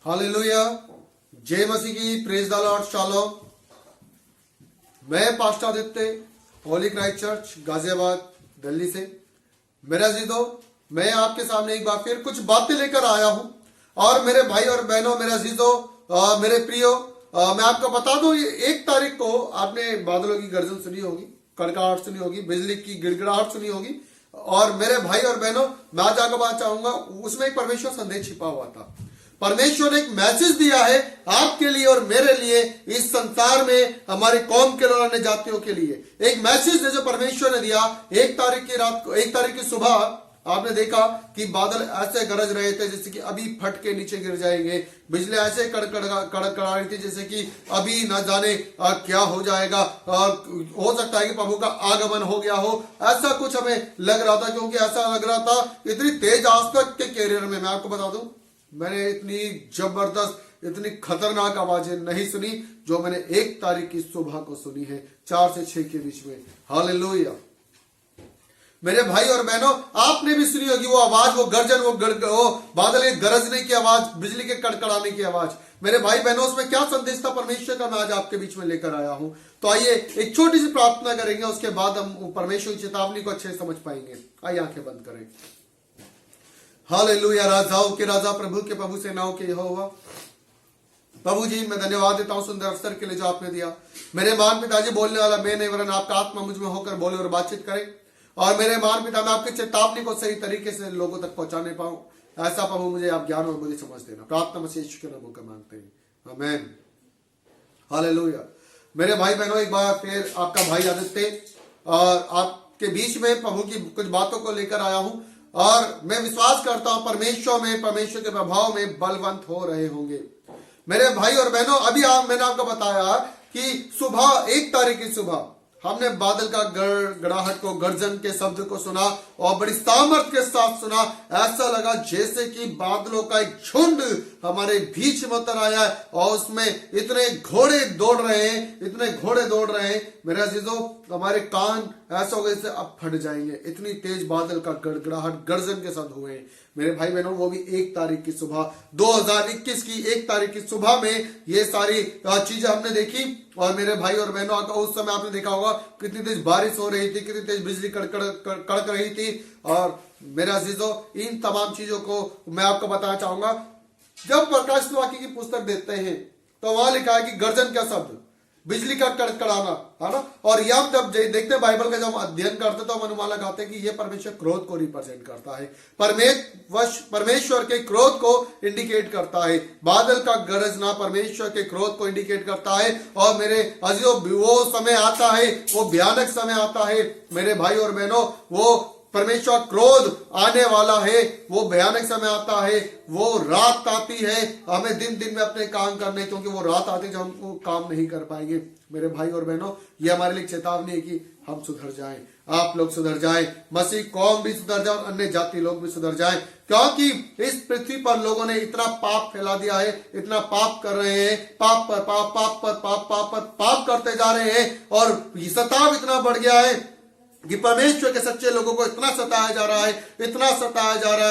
Hallelujah, जय मसीह की, praise the Lord, shalom. मैं pastor Aditya, Holi Christ church Ghaziabad Delhi से। मेरा जीतो, मैं आपके सामने एक बार फिर कुछ बातें लेकर आया हूं। और मेरे भाई और बहनों, मेरा जीतो, मेरे प्रियो, मैं आपको बता दूं, ये 1 तारीख को आपने बादलों की गर्जन सुनी होगी, कड़कड़ाहट सुनी होगी, बिजली की गिड़गिड़ाहट सुनी होगी। और मेरे भाई और बहनों, मैं आज आपको बात चाहूंगा, उसमें एक परमेश्वर संदेश छिपा हुआ था। परमेश्वर ने एक मैसेज दिया है आपके लिए और मेरे लिए, इस संसार में हमारी कौम के लोग, अन्य जातियों के लिए एक मैसेज है जो परमेश्वर ने दिया। 1 तारीख की रात को, 1 तारीख की सुबह आपने देखा कि बादल ऐसे गरज रहे थे जैसे कि अभी फट के नीचे गिर जाएंगे। बिजली ऐसे कड़कड़ा रही थी जैसे कि अभी न जाने क्या हो जाएगा, और हो सकता है कि प्रभु का आगमन हो गया हो, ऐसा कुछ हमें लग रहा था। क्योंकि ऐसा लग रहा था, इतनी तेज आज तक के कैरियर में, मैं आपको बता दूं, मैंने इतनी जबरदस्त, इतनी खतरनाक आवाजें नहीं सुनी जो मैंने 1 तारीख की सुबह को सुनी है, 4 से 6 के बीच में। हालेलुया। मेरे भाई और बहनों, आपने भी सुनी होगी वो आवाज, वो गर्जन, वो बादल के गरजने की आवाज, बिजली के कड़कड़ाने की आवाज। मेरे भाई बहनों, उसमें क्या संदेश था परमेश्वर का, मैं आज आपके बीच में लेकर आया हूं। तो आइए एक छोटी सी प्रार्थना करेंगे, उसके बाद हम परमेश्वर की चेतावनी को अच्छे से समझ पाएंगे। आइए आंखें बंद करें। हालेलुया। राजाओं के राजा, प्रभु के प्रभु, सेनाओं के यहोवा, प्रभु जी मैं धन्यवाद देता हूं सुंदर अवसर के लिए जो आपने दिया। मेरे महान पिताजी, बोलने वाला मैं नहीं वरन आपका आत्मा मुझ में होकर बोले और बातचीत करे। और मेरे महान पिता, मैं आपकी चेतावनी को सही तरीके से लोगों तक पहुंचाने पाऊं, ऐसा प्रभु मुझे आप ज्ञान और मुझे समझ देना। प्रार्थना मसीह यीशु के नाम में मांगते हैं, आमीन। हालेलुया। मेरे भाई बहनों, एक बार फिर आपका भाई आदित्य और आपके बीच में प्रभु की कुछ बातों को लेकर आया हूं। और मैं विश्वास करता हूं परमेश्वर के प्रभाव में बलवंत हो रहे होंगे। मेरे भाई और बहनों, अभी मैंने आपको बताया कि सुबह 1 तारीख की सुबह हमने बादल का गड़गड़ाहट को, गर्जन के शब्द को सुना और बड़ी सामर्थ के साथ सुना। ऐसा लगा जैसे कि बादलों का एक झुंड हमारे बीच में उतर आया है और उसमें इतने घोड़े दौड़ रहे हैं। मेरे अजीजों, हमारे कान ऐसा हो गए जैसे अब फट जाएंगे, इतनी तेज बादल का गड़गड़ाहट गर्जन के साथ हुए हैं। मेरे भाई बहनों, वो भी 1 तारीख की सुबह, 2021 की 1 तारीख की सुबह में ये सारी चीजें हमने देखी। और मेरे भाई और बहनों, उस समय आपने देखा होगा कितनी तेज बारिश हो रही थी, कितनी तेज बिजली कड़क रही थी। और मेरे अजीजों, इन तमाम चीजों को मैं आपको बताना चाहूंगा। जब प्रकाशित वाक्य की पुस्तक देखते हैं तो वहां लिखा है कि गर्जन का शब्द, बिजली का कड़कड़ाना, है ना। और ये हम जब देखते हैं बाइबल का, जब हम अध्ययन करते तो हम अनुमान लगाते हैं कि ये परमेश्वर क्रोध को रिप्रेजेंट करता है, परमेश्वर के क्रोध को इंडिकेट करता है। बादल का गरजना परमेश्वर के क्रोध को इंडिकेट करता है। और मेरे अजीजों, वो समय आता है, वो भयानक समय आता है मेरे भाई और बहनों, वो परमेश्वर क्रोध आने वाला है, वो भयानक समय आता है, वो रात आती है हमें दिन में अपने काम करने, क्योंकि वो रात आती है जब हम काम नहीं कर पाएंगे। मेरे भाई और बहनों, ये हमारे लिए चेतावनी है कि हम सुधर जाएं, आप लोग सुधर जाएं, मसीह कौम भी सुधर जाए और अन्य जाति लोग भी सुधर जाएं। क्योंकि इस पृथ्वी पर लोगों ने इतना पाप फैला दिया है, इतना पाप कर रहे हैं, पाप पर पाप करते जा रहे हैं। और सताव इतना बढ़ गया है कि परमेश्वर के सच्चे लोगों को इतना सताया जा रहा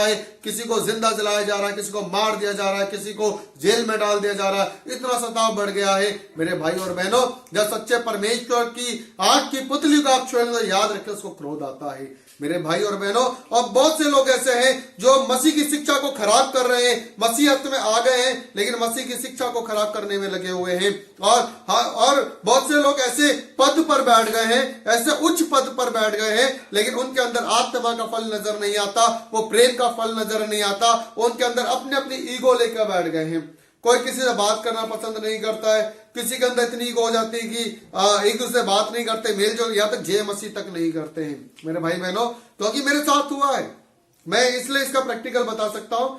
है, किसी को जिंदा जलाया जा रहा है, किसी को मार दिया जा रहा है, किसी को जेल में डाल दिया जा रहा है, इतना सताव बढ़ गया है। मेरे भाई और बहनों, जब सच्चे परमेश्वर की आंख की पुतली को आप छुएंगे तो याद रखें, उसको क्रोध आता है। मेरे भाई और बहनों, और बहुत से लोग ऐसे हैं जो मसीह की शिक्षा को खराब कर रहे हैं, मसीहत में आ गए हैं लेकिन मसीह की शिक्षा को खराब करने में लगे हुए हैं। और बहुत से लोग ऐसे पद पर बैठ गए हैं, ऐसे उच्च पद पर बैठ गए हैं, लेकिन उनके अंदर आत्मा का फल नजर नहीं आता, वो प्रेम का फल नजर नहीं आता। उनके अंदर अपनी ईगो लेकर बैठ गए हैं। कोई किसी से बात करना पसंद नहीं करता है, किसी के अंदर इतनी ईगो हो जाती है कि एक दूसरे से बात नहीं करते, मेल जोल, यहाँ तक जय मसीह तक नहीं करते हैं। मेरे भाई बहनों, क्योंकि मेरे साथ हुआ है, मैं इसलिए इसका प्रैक्टिकल बता सकता हूं।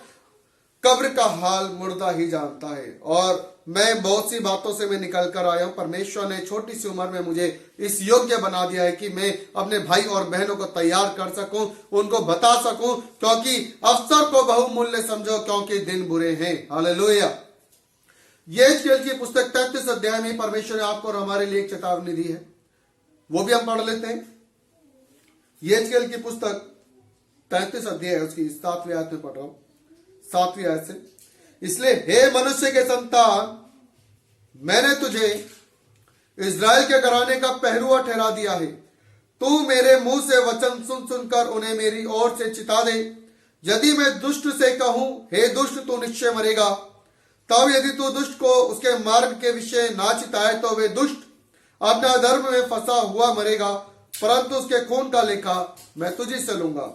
कब्र का हाल मुर्दा ही जानता है। और मैं बहुत सी बातों से मैं निकल कर आया हूं। परमेश्वर ने छोटी सी उम्र में मुझे इस योग्य बना दिया है कि मैं अपने भाई और बहनों को तैयार कर सकूं, उनको बता सकूं, क्योंकि अवसर को बहुमूल्य समझो क्योंकि दिन बुरे हैं। हालेलुया। यहेजकेल की पुस्तक 33 अध्याय में परमेश्वर ने आपको और हमारे लिए एक चेतावनी दी है, वो भी हम पढ़ लेते हैं। यहेजकेल की पुस्तक 33 अध्याय, उसकी 7वीं आयत में पढ़ रहा हूं, 7वीं आयत से। इसलिए हे मनुष्य के संतान, मैंने तुझे इज़राइल के घराने का पहरुआ ठहरा दिया है। तू मेरे मुंह से वचन सुन सुनकर उन्हें मेरी ओर से चिता दे। यदि मैं दुष्ट से कहूं, हे दुष्ट, तू निश्चय मरेगा, तब यदि तू दुष्ट को उसके मार्ग के विषय ना चिताए तो वे दुष्ट अपने अधर्म में फंसा हुआ मरेगा, परंतु उसके खून का लेखा मैं तुझी से लूंगा।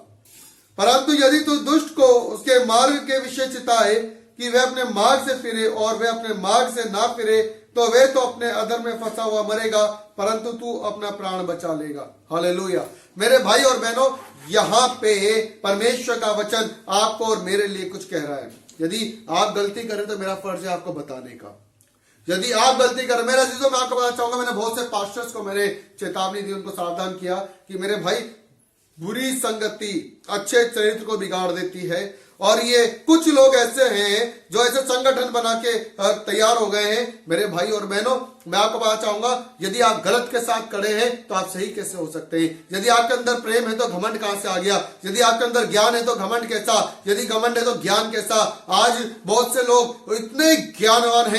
परंतु यदि तू दुष्ट को उसके मार्ग के विषय चिताए कि वे अपने मार्ग से फिरे और वे अपने मार्ग से ना फिरे, तो वे तो अपने अधर्म में फंसा हुआ मरेगा, परंतु तू अपना प्राण बचा लेगा। हालेलुया। मेरे भाई और बहनों, यहाँ पे परमेश्वर का वचन आपको और मेरे लिए कुछ कह रहा है। यदि आप गलती करें तो मेरा फर्ज है आपको बताने का। यदि आप गलती करें, मेरा चीजों मैं आपको बताना चाहूंगा, मैंने बहुत से पास्टर्स को मैंने चेतावनी दी, उनको सावधान किया कि मेरे भाई, बुरी संगति अच्छे चरित्र को बिगाड़ देती है। और ये कुछ लोग ऐसे हैं जो ऐसे संगठन बना के तैयार हो गए हैं। मेरे भाई और बहनों, मैं आपको बताना चाहूंगा, यदि आप गलत के साथ खड़े हैं तो आप सही कैसे हो सकते हैं? यदि आपके अंदर प्रेम है तो घमंड कहां से आ गया? यदि आपके अंदर ज्ञान है तो घमंड कैसा? यदि घमंड है तो ज्ञान कैसा? आज बहुत से लोग इतने ज्ञानवान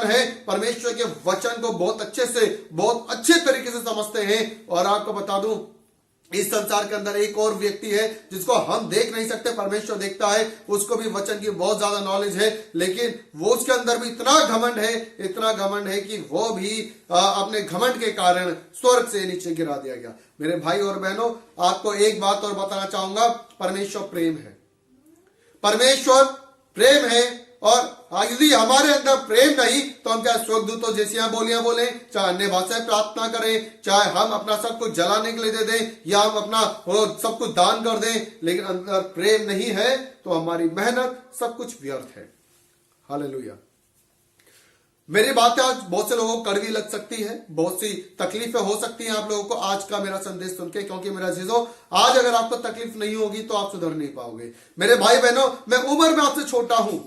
हैं, परमेश्वर के वचन को बहुत अच्छे तरीके से समझते हैं। और आपको बता दूं, इस संसार के अंदर एक और व्यक्ति है जिसको हम देख नहीं सकते, परमेश्वर देखता है, उसको भी वचन की बहुत ज्यादा नॉलेज है, लेकिन वो उसके अंदर भी इतना घमंड है कि वो भी अपने घमंड के कारण स्वर्ग से नीचे गिरा दिया गया। मेरे भाई और बहनों, आपको एक बात और बताना चाहूंगा, परमेश्वर प्रेम है। परमेश्वर प्रेम है, और यदि हमारे अंदर प्रेम नहीं तो हम चाहे स्वर्गदूतों जैसी बोलियां बोले, चाहे अन्य भाषाएं प्रार्थना करें, चाहे हम अपना सब कुछ जलाने के लिए दे दें, या हम अपना सब कुछ दान कर दें, लेकिन अंदर प्रेम नहीं है तो हमारी मेहनत सब कुछ व्यर्थ है। हालेलुया। मेरी बातें आज बहुत से लोगों को कड़वी लग सकती है, बहुत सी तकलीफें हो सकती हैं आप लोगों को आज का मेरा संदेश सुन के, क्योंकि मेरा चीजों, आज अगर आपको तकलीफ नहीं होगी तो आप सुधर नहीं पाओगे। मेरे भाई बहनों, मैं उम्र में आपसे छोटा हूं,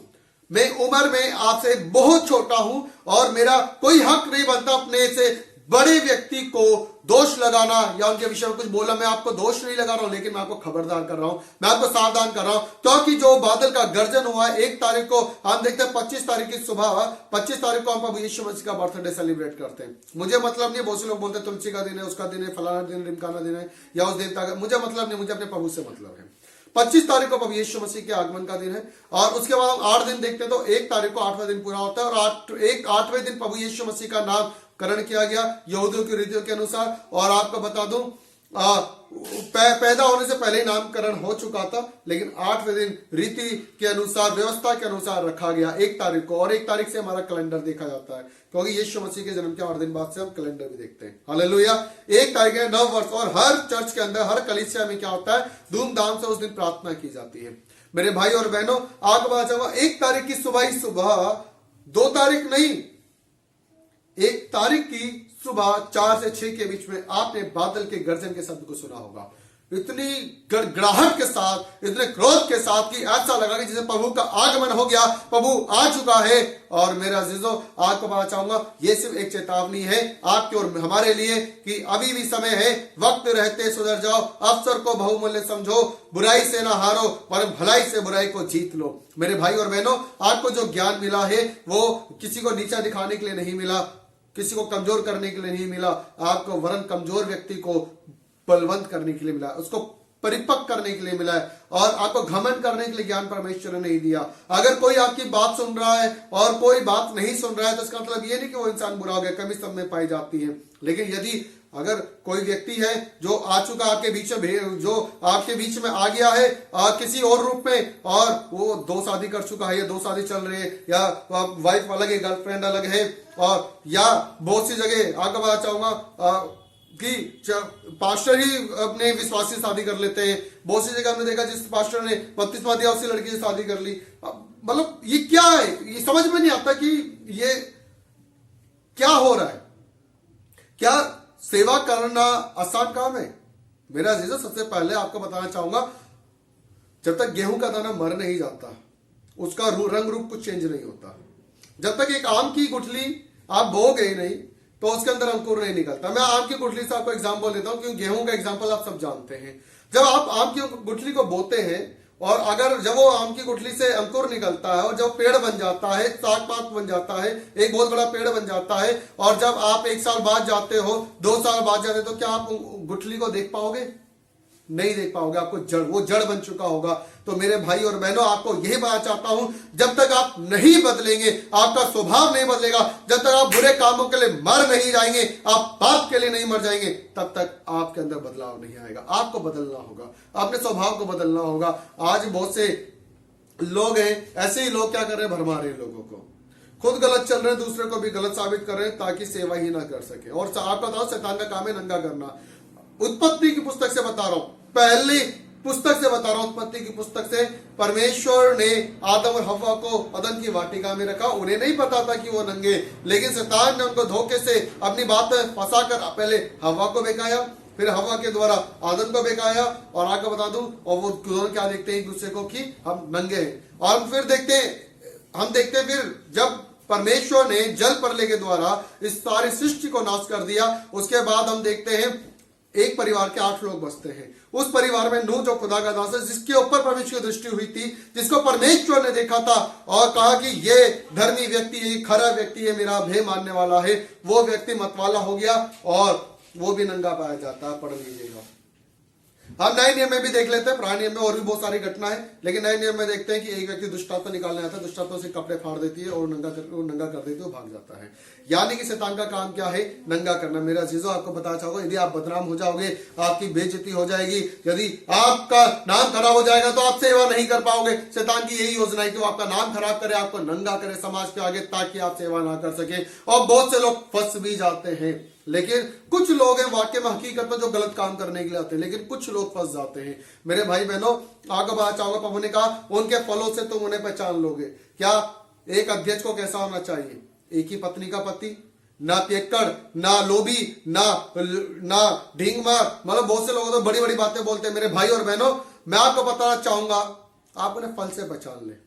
मैं उम्र में आपसे बहुत छोटा हूं, और मेरा कोई हक नहीं बनता अपने से बड़े व्यक्ति को दोष लगाना या उनके विषय में कुछ बोला। मैं आपको दोष नहीं लगा रहा हूं, लेकिन मैं आपको खबरदार कर रहा हूं, मैं आपको सावधान कर रहा हूं, क्योंकि जो बादल का गर्जन हुआ 1 तारीख को, हम देखते हैं 25 तारीख की सुबह, 25 तारीख को हम प्रभु यीशु मसीह का बर्थडे सेलिब्रेट करते हैं। मुझे मतलब नहीं, बहुत से लोग बोलते हैं तुलसी का दिन है, उसका दिन है, फलाना दिन, ढिमकाना दिन है, या उस देवता का, मुझे मतलब नहीं, मुझे अपने प्रभु से मतलब है। 25 तारीख को प्रभु यीशु मसीह के आगमन का दिन है, और उसके बाद 8 दिन देखते हैं तो 1 तारीख को 8वां दिन पूरा होता है, और 8वें दिन प्रभु यीशु मसीह का नामकरण किया गया यहूदियों की रीतियों के अनुसार। और आपको बता दूं, पैदा होने से पहले ही नामकरण हो चुका था, लेकिन 8वें दिन रीति के अनुसार, व्यवस्था के अनुसार रखा गया 1 तारीख को। और 1 तारीख से हमारा कैलेंडर देखा जाता है, क्योंकि यीशु मसीह के जन्म के 8 दिन बाद से हम कैलेंडर भी देखते हैं। हालेलुया। 1 तारीख है नव वर्ष, और हर चर्च के अंदर, हर कलीसिया में क्या होता है, धूमधाम से उस दिन प्रार्थना की जाती है। मेरे भाई और बहनों, आपको पता चला 1 तारीख की सुबह ही सुबह, 2 तारीख नहीं, 1 तारीख की सुबह 4 से 6 के बीच में आपने बादल के गर्जन के शब्द को सुना होगा, इतनी गड़गड़ाहट के साथ, इतने क्रोध के साथ कि ऐसा लगा कि जैसे प्रभु का आगमन हो गया, प्रभु आ चुका है। और मेरा अजीजों, आपको बताना चाहूंगा, ये सिर्फ एक चेतावनी है आपके और हमारे लिए कि अभी भी समय है, वक्त रहते सुधर जाओ, अवसर को बहुमूल्य समझो, बुराई से ना हारो, पर भलाई से बुराई को जीत लो। मेरे भाई और बहनों, आपको जो ज्ञान मिला है वो किसी को नीचा दिखाने के लिए नहीं मिला, किसी को कमजोर करने के लिए नहीं मिला, आपको वरन कमजोर व्यक्ति को बलवंत करने के लिए मिला, उसको परिपक्व करने के लिए मिला है, और आपको घमंड करने के लिए ज्ञान परमेश्वर ने नहीं दिया। अगर कोई आपकी बात सुन रहा है और कोई बात नहीं सुन रहा है, तो इसका मतलब ये नहीं कि वो इंसान बुरा हो गया, कमी सब में पाई जाती है। लेकिन यदि अगर कोई व्यक्ति है जो आ चुका आपके बीच में, जो आपके बीच में आ गया है किसी और रूप में, और वो 2 शादी कर चुका है, या 2 शादी चल रही है, या वाइफ अलग है, गर्लफ्रेंड अलग है, और या बहुत सी जगह आगे बढ़ना चाहूंगा कि पास्टर ही अपने विश्वासी शादी कर लेते हैं। बहुत सी जगह हमने देखा जिस पास्टर ने बपतिस्मा दिया उसी लड़की से शादी कर ली। मतलब ये क्या है, ये समझ में नहीं आता कि ये क्या हो रहा है। क्या सेवा करना आसान काम है? मेरा अजीजों, सबसे पहले आपको बताना चाहूंगा, जब तक गेहूं का दाना मर नहीं जाता, उसका रंग रूप कुछ चेंज नहीं होता। जब तक एक आम की गुठली आप बोओगे ही नहीं तो उसके अंदर अंकुर नहीं निकलता। मैं आम की गुठली से आपको एग्जांपल देता हूं, क्योंकि गेहूं का एग्जांपल आप सब जानते हैं। जब आप आम की गुठली को बोते हैं, और अगर जब वो आम की गुठली से अंकुर निकलता है और जब पेड़ बन जाता है, साग पात बन जाता है, एक बहुत बड़ा पेड़ बन जाता है, और जब आप 1 साल बाद जाते हो, 2 साल बाद जाते हो, तो क्या आप गुठली को देख पाओगे? नहीं देख पाओगे। आपको वो जड़ बन चुका होगा। तो मेरे भाई और बहनों, आपको यही बताना चाहता हूं, जब तक आप नहीं बदलेंगे, आपका स्वभाव नहीं बदलेगा, जब तक आप बुरे कामों के लिए मर नहीं जाएंगे, आप पाप के लिए नहीं मर जाएंगे, तब तक आपके अंदर बदलाव नहीं आएगा। आपको बदलना होगा, अपने स्वभाव को बदलना होगा। आज बहुत से लोग हैं, ऐसे ही लोग क्या कर रहे हैं, भरमा रहे हैं लोगों को, खुद गलत चल रहे हैं, दूसरे को भी गलत साबित कर रहे हैं ताकि सेवा ही ना कर सके। और आपका बताओ, शैतान का काम है नंगा करना। उत्पत्ति की पुस्तक से बता रहा हूं, पहली पुस्तक से बता रहा हूं, उत्पत्ति की पुस्तक से। परमेश्वर ने आदम और हव्वा को अदन की वाटिका में रखा। उन्हें नहीं पता था कि वो नंगे, लेकिन शैतान ने उनको धोखे से अपनी बात फंसाकर पहले हव्वा को बहकाया, फिर हव्वा के द्वारा आदम को बहकाया। और आगे बता दूं, और वो दोनों क्या देखते हैं एक दूसरे को कि हम नंगे हैं। और फिर देखते हैं फिर जब परमेश्वर ने जल प्रलय के द्वारा इस सारी सृष्टि को नाश कर दिया, उसके बाद हम देखते हैं एक परिवार के 8 लोग बसते हैं। उस परिवार में नूह, जो खुदा का दास है, जिसके ऊपर परमेश्वर की दृष्टि हुई थी, जिसको परमेश्वर ने देखा था और कहा कि ये धर्मी व्यक्ति है, खरा व्यक्ति है, मेरा भय मानने वाला है, वो व्यक्ति मतवाला हो गया और वो भी नंगा पाया जाता है। पढ़ लीजिएगा। हम नए नियम में भी देख लेते हैं, पुराने नियम में और भी बहुत सारी घटना है, लेकिन नए नियम में देखते हैं कि एक व्यक्ति दुष्टात्मा निकालने आता है, दुष्टात्मा से कपड़े फाड़ देती है और नंगा कर देती है, वो भाग जाता है। यानी कि शैतान का काम क्या है, नंगा करना। मेरा अजीजों, आपको बताना चाहूंगा, यदि आप बदनाम हो जाओगे, आपकी बेइज्जती हो जाएगी, यदि आपका नाम खराब हो जाएगा, तो आप सेवा नहीं कर पाओगे। शैतान की यही योजना है कि वो आपका नाम खराब करे, आपको नंगा करे समाज के आगे, ताकि आप सेवा ना कर सके। और बहुत से लोग फंस भी जाते हैं। लेकिन कुछ लोग हैं वाकई में, हकीकत में, जो गलत काम करने के लिए आते हैं, लेकिन कुछ लोग फंस जाते हैं। मेरे भाई बहनों, आगे बढ़ना चाहूंगा, प्रभु ने कहा उनके फलों से तुम उन्हें पहचान लोगे। क्या एक अध्यक्ष को कैसा होना चाहिए? एक ही पत्नी का पति, ना पियक्कड़, ना लोभी, ना ढींगमार। मतलब बहुत से लोग तो बड़ी बड़ी बातें बोलते हैं। मेरे भाई और बहनों, मैं आपको बताना चाहूंगा, आप उन्हें फल से पहचान लें,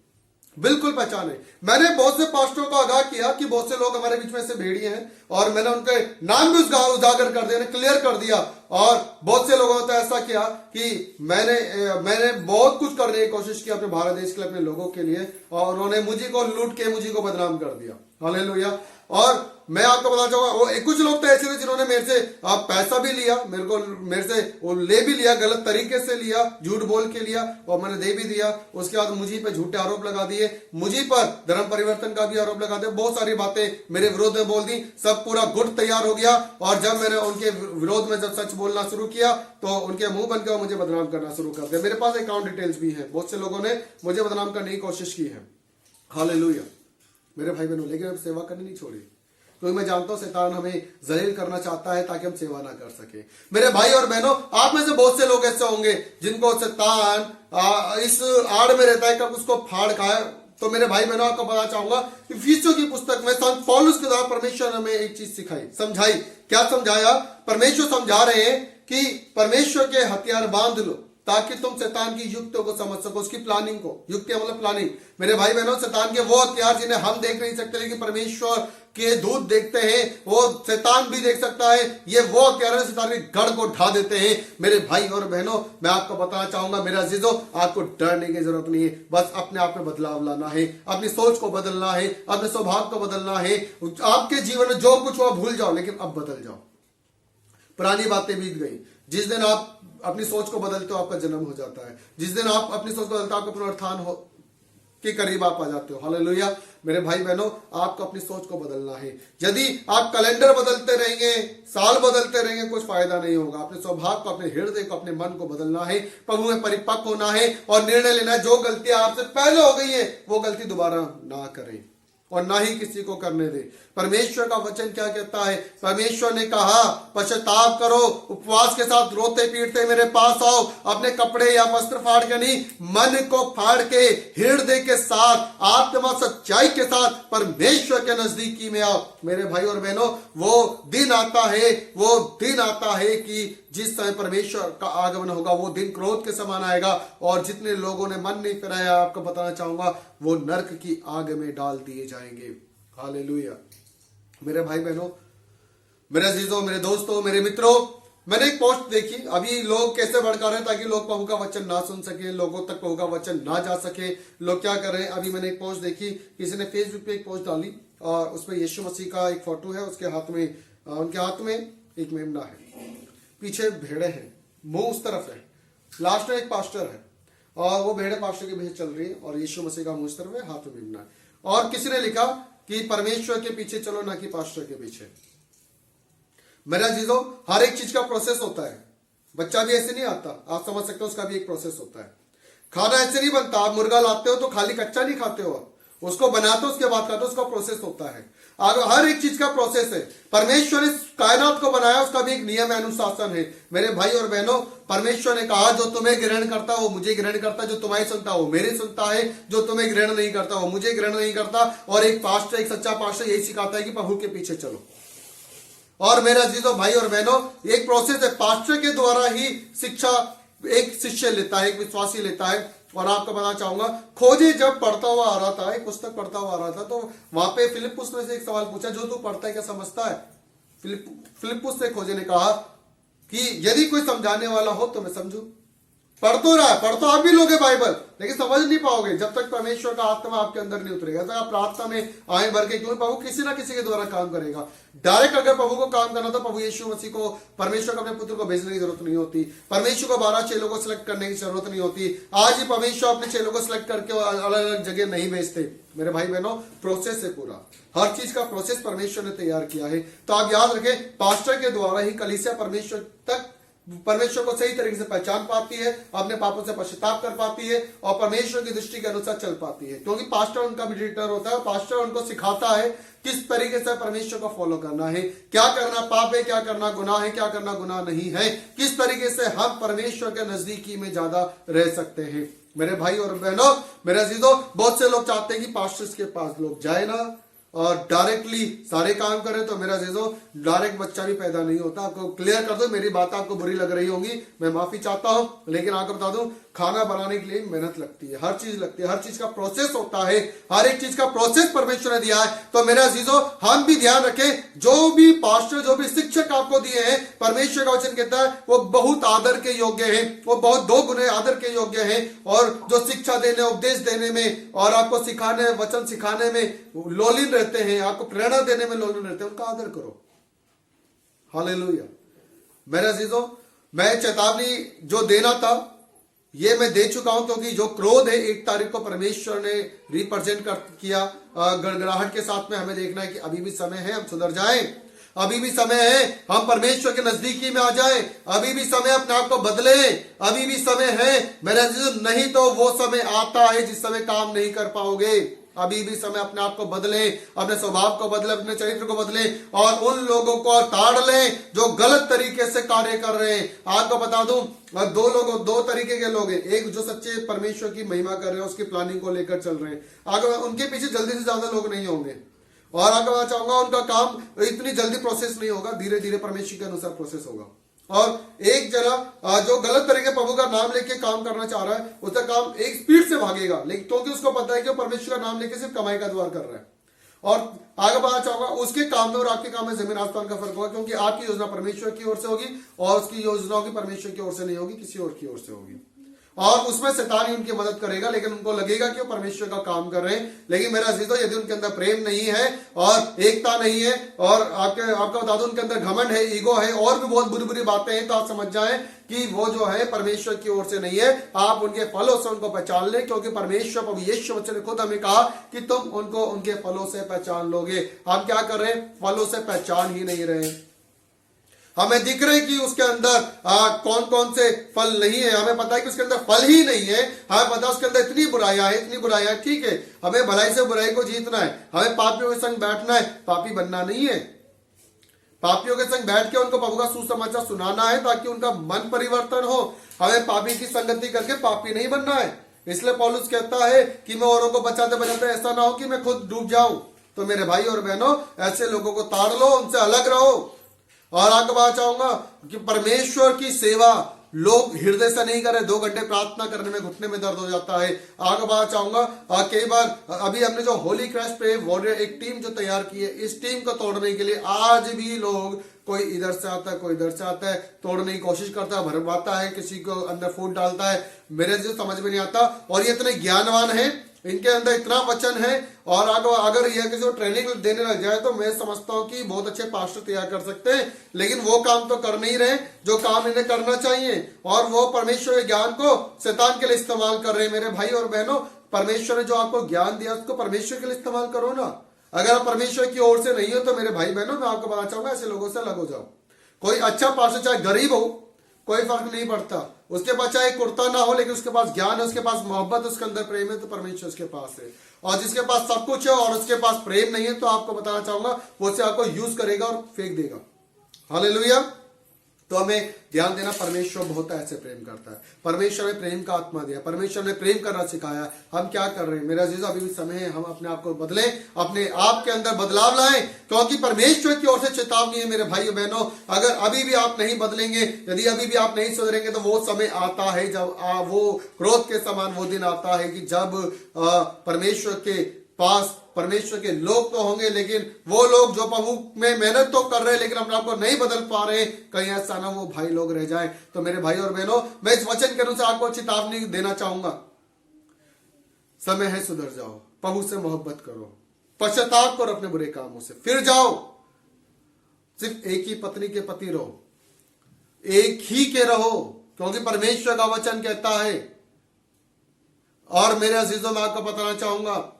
बिल्कुल पहचाने। मैंने बहुत से पास्टरों को आगाह किया कि बहुत से लोग हमारे बीच में से भेड़िए हैं, और मैंने उनके नाम भी उजागर कर दिया, क्लियर कर दिया। और बहुत से लोगों ने तो ऐसा किया कि मैंने बहुत कुछ करने की कोशिश की अपने भारत देश के लिए, अपने लोगों के लिए, और उन्होंने मुझे को लूट के मुझे को बदनाम कर दिया। हालेलुया। और मैं आपको बताना चाहूंगा, कुछ लोग तो ऐसे थे जिन्होंने मेरे से पैसा भी लिया, मेरे से वो ले भी लिया, गलत तरीके से लिया, झूठ बोल के लिया, और मैंने दे भी दिया। उसके बाद मुझे पे झूठे आरोप लगा दिए, मुझे पर धर्म परिवर्तन का भी आरोप लगा दिया, बहुत सारी बातें मेरे विरोध में बोल दी। सब पूरा गुट तैयार हो गया, और जब मैंने उनके विरोध में जब सच बोलना शुरू किया, तो उनके मुंह बन के मुझे बदनाम करना शुरू कर दिया। मेरे पास अकाउंट डिटेल्स भी है, बहुत से लोगों ने मुझे बदनाम करने की कोशिश की है। हालेलुया मेरे भाई बहनों, लेकिन अब सेवा करनी नहीं छोड़ी, क्योंकि मैं जानता हूं शैतान हमें जलील करना चाहता है ताकि हम सेवा ना कर सके। मेरे भाई और बहनों, आप में से बहुत से लोग ऐसे होंगे जिनको शैतान इस आड़ में रहता है, कब उसको फाड़ खाए। तो मेरे भाई बहनों, आपको बताना चाहूंगा, इफिसियों की पुस्तक में संत पौलुस के द्वारा परमेश्वर ने हमें एक चीज सिखाई, समझाई। क्या समझाया? परमेश्वर समझा रहे हैं कि परमेश्वर के हथियार बांध लो, ताकि तुम शैतान की युक्तियों को समझ सको, उसकी प्लानिंग को। युक्तियां मतलब प्लानिंग। मेरे भाई बहनों, शैतान के वो हथियार जिन्हें हम देख नहीं सकते, लेकिन परमेश्वर के दूत देखते हैं, वो शैतान भी देख सकता है। ये वो हथियार शैतान के गढ़ को ढा देते हैं। मेरे भाई और बहनों, मैं आपको बताना चाहूंगा, मेरे अजीजों, आपको डरने की जरूरत नहीं है। बस अपने आप में बदलाव लाना है, अपनी सोच को बदलना है, अपने स्वभाव को बदलना है। आपके जीवन में जो कुछ हुआ भूल जाओ, लेकिन अब बदल जाओ। पुरानी बातें बीत गई। जिस दिन आप अपनी सोच को बदलते हो, आपका जन्म हो जाता है। जिस दिन आप अपनी सोच को बदलते हो, आपका पुनरुत्थान हो के करीब आप आ जाते हो। हालेलुया मेरे भाई बहनों, आपको अपनी सोच को बदलना है। यदि आप कैलेंडर बदलते रहेंगे, साल बदलते रहेंगे, कुछ फायदा नहीं होगा। अपने स्वभाव को, अपने हृदय को, अपने मन को बदलना है, प्रभु में परिपक्व होना है, और निर्णय लेना है, जो गलतियां आपसे पहले हो गई है वो गलती दोबारा ना करें, और ना ही किसी को करने दे। परमेश्वर का वचन क्या कहता है? परमेश्वर ने कहा, पश्चाताप करो, उपवास के साथ रोते पीटते मेरे पास आओ, अपने कपड़े या वस्त्र फाड़ के नहीं, मन को फाड़ के, हृदय के साथ, आत्मा सच्चाई के साथ परमेश्वर के नजदीकी में आओ। मेरे भाई और बहनों, वो दिन आता है कि जिस समय परमेश्वर का आगमन होगा, वो दिन क्रोध के समान आएगा, और जितने लोगों ने मन नहीं फिराया, आपको बताना चाहूंगा, वो नरक की आग में डाल दिए जाएंगे। हालेलुया मेरे भाई बहनों, मेरे अजीजों, मेरे दोस्तों, मेरे मित्रों, मैंने एक पोस्ट देखी, अभी लोग कैसे भड़का रहे हैं ताकि लोग प्रभु का वचन ना सुन सके, लोगों तक प्रभु का वचन ना जा सके, लोग क्या कर रहे हैं। अभी मैंने एक पोस्ट देखी, किसी ने फेसबुक पे एक पोस्ट डाली और उसमें यीशु मसीह का एक फोटो है, उसके हाथ में उनके हाथ में एक मेमना है, पीछे भेड़े हैं, मुंह उस तरफ है, लास्ट में एक पास्टर है और वो भेड़े पास्टर के पीछे चल रही है और यीशु मसीह का मुंह इस तरफ है, हाथ में मेमना है। और किसी ने लिखा कि परमेश्वर के पीछे चलो ना कि पास्टर के पीछे। मेरा जीजो, हर एक चीज का प्रोसेस होता है, बच्चा भी ऐसे नहीं आता, आप समझ सकते हो, उसका भी एक प्रोसेस होता है। खाना ऐसे नहीं बनता, आप मुर्गा लाते हो तो खाली कच्चा नहीं खाते हो, उसको बनाते हो उसके बाद खाते हो, उसका प्रोसेस होता है। हर एक चीज का प्रोसेस है। परमेश्वर ने कायनात को बनाया, उसका भी एक नियम अनुशासन है। मेरे भाई और बहनों, परमेश्वर ने कहा जो तुम्हें ग्रहण करता वो मुझे ग्रहण करता, जो तुम्हारी सुनता वो मेरे सुनता है, जो तुम्हें ग्रहण नहीं करता वो मुझे ग्रहण नहीं करता। और एक पास्टर, एक सच्चा पास्टर यही सिखाता है कि प्रभु के पीछे चलो। और मेरा जीजो भाई और बहनों, एक प्रोसेस है, पास्टर के द्वारा ही शिक्षा एक शिष्य लेता है, एक विश्वासी लेता है। और आपको बताना चाहूंगा, खोजे जब पढ़ता हुआ आ रहा था, एक पुस्तक पढ़ता हुआ आ रहा था, तो वहां पे फिलिप्पुस ने से एक सवाल पूछा, जो तू पढ़ता है क्या समझता है? फिलिप्पुस से खोजे ने कहा कि यदि कोई समझाने वाला हो तो मैं समझू। पढ़ तो रहा है, पढ़ तो आप भी लोगे बाइबल, लेकिन समझ नहीं पाओगे जब तक परमेश्वर का आत्मा आपके अंदर नहीं उतरेगा। तो आप प्रार्थना में आए भर के, क्योंकि प्रभु किसी ना किसी के द्वारा काम करेगा। डायरेक्ट अगर प्रभु को काम करना तो प्रभु यीशु मसीह को, परमेश्वर को अपने पुत्र को भेजने की जरूरत नहीं होती, परमेश्वर को 12 चेलों को सिलेक्ट करने की जरूरत नहीं होती। आज ही परमेश्वर अपने चेलों को सिलेक्ट करके अलग अलग जगह नहीं भेजते। मेरे भाई बहनों, प्रोसेस है पूरा, हर चीज का प्रोसेस परमेश्वर ने तैयार किया है। तो आप याद रखें, पास्टर के द्वारा ही कलीसिया परमेश्वर तक, परमेश्वर को सही तरीके से पहचान पाती है, अपने पापों से पश्चाताप कर पाती है और परमेश्वर की दृष्टि के अनुसार चल पाती है। क्योंकि पास्टर उनका मीडिएटर होता है, पास्टर उनको सिखाता है किस तरीके से परमेश्वर को फॉलो करना है, क्या करना पाप है, क्या करना गुनाह है, क्या करना गुनाह नहीं है, किस तरीके से हम परमेश्वर के नजदीकी में ज्यादा रह सकते हैं। मेरे भाई और बहनों, मेरे अजीजों, बहुत से लोग चाहते हैं कि पास्टर्स के पास लोग जाए ना और डायरेक्टली सारे काम करें। तो मेरा जीजो, डायरेक्ट बच्चा भी पैदा नहीं होता। आपको क्लियर कर दो, मेरी बात आपको बुरी लग रही होगी, मैं माफी चाहता हूं, लेकिन आपको बता दूं, खाना बनाने के लिए मेहनत लगती है, हर चीज लगती है, हर चीज का प्रोसेस होता है, हर एक चीज का प्रोसेस परमेश्वर ने दिया है। तो मेरा जीजो, हम भी ध्यान रखें, जो भी पास्टर, जो भी शिक्षक आपको दिए हैं, परमेश्वर का वचन कहता है वो बहुत आदर के योग्य है, वो बहुत 2 गुने आदर के योग्य है। और जो शिक्षा देने, उपदेश देने में और आपको सिखाने, वचन सिखाने में लोलीन रहते हैं, आपको प्रेरणा देने में लोलीन रहते हैं, उनका आदर करो। हालेलुया। मेरा अजीजों, मैं चेतावनी जो देना था ये मैं दे चुका हूं, क्योंकि जो क्रोध है 1 तारीख को परमेश्वर ने रिप्रेजेंट किया गड़गड़ाहट के साथ में। हमें देखना है कि अभी भी समय है, हम सुधर जाएं, अभी भी समय है हम परमेश्वर के नजदीकी में आ जाएं, अभी भी समय अपने आप को बदले, अभी भी समय है मेरे अजीज। नहीं तो वो समय आता है जिस समय काम नहीं कर पाओगे। अभी भी समय अपने आप को बदले, अपने स्वभाव को बदले, अपने चरित्र को बदले और उन लोगों को ताड़ लें जो गलत तरीके से कार्य कर रहे हैं। आपको बता दूं, 2 तरीके के लोग हैं, एक जो सच्चे परमेश्वर की महिमा कर रहे हैं, उसकी प्लानिंग को लेकर चल रहे हैं, आगे उनके पीछे जल्दी से ज्यादा लोग नहीं होंगे। और आगे मैं चाहूंगा, उनका काम इतनी जल्दी प्रोसेस नहीं होगा, धीरे धीरे परमेश्वर के अनुसार प्रोसेस होगा। और एक जना जो गलत तरीके प्रभु का नाम लेके काम करना चाह रहा है, उसका काम एक स्पीड से भागेगा, लेकिन क्योंकि उसको पता है कि वो परमेश्वर का नाम लेके सिर्फ कमाई का द्वार कर रहा है। और आगे बढ़ना चाहूंगा, उसके काम में और आपके काम में जमीन आसमान का फर्क होगा, क्योंकि आपकी योजना परमेश्वर की ओर से होगी और उसकी योजना होगी परमेश्वर की ओर से नहीं होगी, किसी और की ओर से होगी। और उसमें शैतान ही उनकी मदद करेगा, लेकिन उनको लगेगा कि वो परमेश्वर का काम कर रहे हैं। लेकिन मेरा अजीजों, यदि उनके अंदर प्रेम नहीं है और एकता नहीं है और आपका बता दूं उनके अंदर घमंड है, ईगो है और भी बहुत बुरी बुरी बातें हैं, तो आप समझ जाएं कि वो जो है परमेश्वर की ओर से नहीं है। आप उनके फलों से उनको पहचान ले, क्योंकि परमेश्वर प्रभु यीशु मसीह ने खुद हमें कहा कि तुम उनको उनके फलों से पहचान लोगे। हम क्या कर रहे हैं? फलों से पहचान ही नहीं रहे। हमें दिख रहे कि उसके अंदर कौन कौन से फल नहीं है, हमें पता है कि उसके अंदर फल ही नहीं है, हमें पता है उसके अंदर इतनी बुराइयां है, इतनी बुराइयां है। ठीक है, हमें भलाई से बुराई को जीतना है, हमें पापियों के संग बैठना है, पापी बनना नहीं है। पापियों के संग बैठ के उनको प्रभु का सुसमाचार सुनाना है ताकि उनका मन परिवर्तन हो। हमें पापी की संगति करके पापी नहीं बनना है। इसलिए पौलुस कहता है कि मैं औरों को बचाते बचाते ऐसा ना हो कि मैं खुद डूब जाऊं। तो मेरे भाई और बहनों, ऐसे लोगों को ताड़ लो, उनसे अलग रहो। और आगे बात चाहूंगा कि परमेश्वर की सेवा लोग हृदय से नहीं करे, 2 घंटे प्रार्थना करने में घुटने में दर्द हो जाता है। आगे बढ़ना चाहूंगा, कई बार अभी हमने जो होली क्रैश पे वॉरियर एक टीम जो तैयार की है, इस टीम को तोड़ने के लिए आज भी लोग, कोई इधर से आता है, कोई इधर से आता है, तोड़ने की कोशिश करता है, भरमाता है, किसी को अंदर फूट डालता है। मेरे जो समझ में नहीं आता, और ये इतने ज्ञानवान है, इनके अंदर इतना वचन है, और अगर ये किसी को ट्रेनिंग देने लग जाए तो मैं समझता हूं कि बहुत अच्छे पास्टर तैयार कर सकते हैं। लेकिन वो काम तो कर नहीं रहे जो काम इन्हें करना चाहिए, और वो परमेश्वर के ज्ञान को शैतान के लिए इस्तेमाल कर रहे हैं। मेरे भाई और बहनों, परमेश्वर ने जो आपको ज्ञान दिया उसको परमेश्वर के लिए इस्तेमाल करो ना। अगर आप परमेश्वर की ओर से नहीं हो तो मेरे भाई बहनों, मैं आपको बताना चाहूंगा, ऐसे लोगों से अलग हो जाओ। कोई अच्छा पास्टर चाहे गरीब हो, कोई फर्क नहीं पड़ता, उसके पास चाहे कुर्ता ना हो, लेकिन उसके पास ज्ञान है, उसके पास मोहब्बत, उसके अंदर प्रेम है, तो परमेश्वर उसके पास है। और जिसके पास सब कुछ है और उसके पास प्रेम नहीं है, तो आपको बताना चाहूंगा, वो उसे आपको यूज करेगा और फेंक देगा। हालेलुया। तो हमें ध्यान देना, परमेश्वर बहुत ऐसे प्रेम करता है। परमेश्वर ने प्रेम का आत्मा दिया, परमेश्वर ने प्रेम करना सिखाया। हम क्या कर रहे हैं मेरा अजीज? अभी भी समय है, हम अपने आप को बदलें, अपने आप के अंदर बदलाव लाएं, क्योंकि परमेश्वर की ओर से चेतावनी है मेरे भाइयों बहनों। अगर अभी भी आप नहीं बदलेंगे, यदि अभी भी आप नहीं सुधरेंगे, तो वो समय आता है जब वो क्रोध के समान वो दिन आता है कि जब परमेश्वर के पास परमेश्वर के लोग तो होंगे, लेकिन वो लोग जो प्रभु में मेहनत तो कर रहे हैं लेकिन अपने आप को नहीं बदल पा रहे, कहीं ऐसा ना वो भाई लोग रह जाएं। तो मेरे भाई और बहनों, मैं इस वचन के अनुसार आपको चेतावनी देना चाहूंगा, समय है, सुधर जाओ, प्रभु से मोहब्बत करो, पश्चाताप करो अपने बुरे कामों से, फिर जाओ, सिर्फ एक ही पत्नी के पति रहो, एक ही के रहो, क्योंकि परमेश्वर का वचन कहता है। और मेरे अजीजों, मैं आपको बताना चाहूंगा,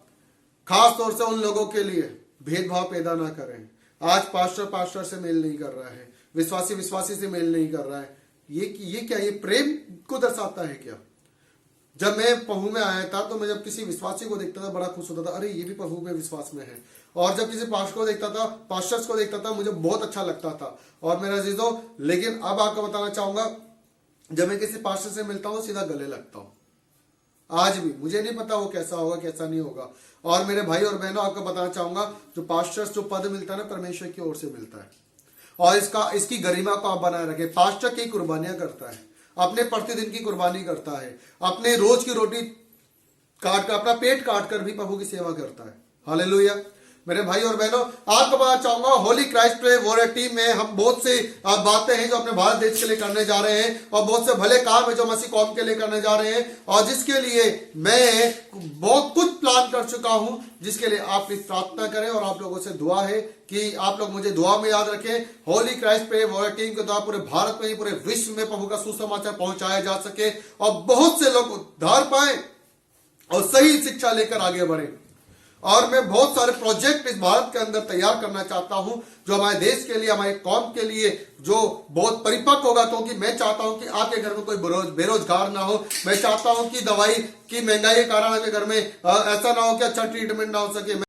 खास तौर से उन लोगों के लिए, भेदभाव पैदा ना करें। आज पास्टर से मेल नहीं कर रहा है, विश्वासी से मेल नहीं कर रहा है, ये क्या, ये प्रेम को दर्शाता है क्या? जब मैं प्रभु में आया था तो मैं जब किसी विश्वासी को देखता था बड़ा खुश होता था, अरे ये भी प्रभु में विश्वास में है। और जब किसी पास्टर को देखता था, पास्टर्स को देखता था, मुझे बहुत अच्छा लगता था। और मेरा अजीजों, लेकिन अब आपको बताना चाहूंगा, जब मैं किसी पास्टर से मिलता हूं सीधा गले लगता हूं। आज भी मुझे नहीं पता वो कैसा होगा, कैसा नहीं होगा। और मेरे भाई और बहनों, आपको बताना चाहूंगा, जो पास्टर्स जो पद मिलता है ना, परमेश्वर की ओर से मिलता है, और इसकी गरिमा को आप बनाए रखें। पास्टर की कुर्बानियां करता है, अपने प्रतिदिन की कुर्बानी करता है, अपने रोज की रोटी काट कर, अपना पेट काट कर भी प्रभु की सेवा करता है। हालेलुया। मेरे भाई और बहनों, आपको बताना चाहूंगा, होली क्राइस्ट पे वॉरियर टीम में हम बहुत से बातें हैं जो अपने भारत देश के लिए करने जा रहे हैं, और बहुत से भले काम है जो मसीह कौम के लिए करने जा रहे हैं, और जिसके लिए मैं बहुत कुछ प्लान कर चुका हूं, जिसके लिए आप प्लीज प्रार्थना करें। और आप लोगों से दुआ है कि आप लोग मुझे दुआ में याद रखें, होली क्राइस्ट पे वॉरियर टीम के द्वारा पूरे भारत में ही, पूरे विश्व में प्रभु का सुसमाचार पहुंचाया जा सके, और बहुत से लोग उद्धार पाए और सही शिक्षा लेकर आगे बढ़े। और मैं बहुत सारे प्रोजेक्ट इस भारत के अंदर तैयार करना चाहता हूं, जो हमारे देश के लिए, हमारे कौम के लिए, जो बहुत परिपक्व होगा, क्योंकि मैं चाहता हूं कि आपके घर में कोई बेरोजगार ना हो। मैं चाहता हूं कि दवाई की महंगाई के कारण आपके घर में ऐसा ना हो कि अच्छा ट्रीटमेंट ना हो सके।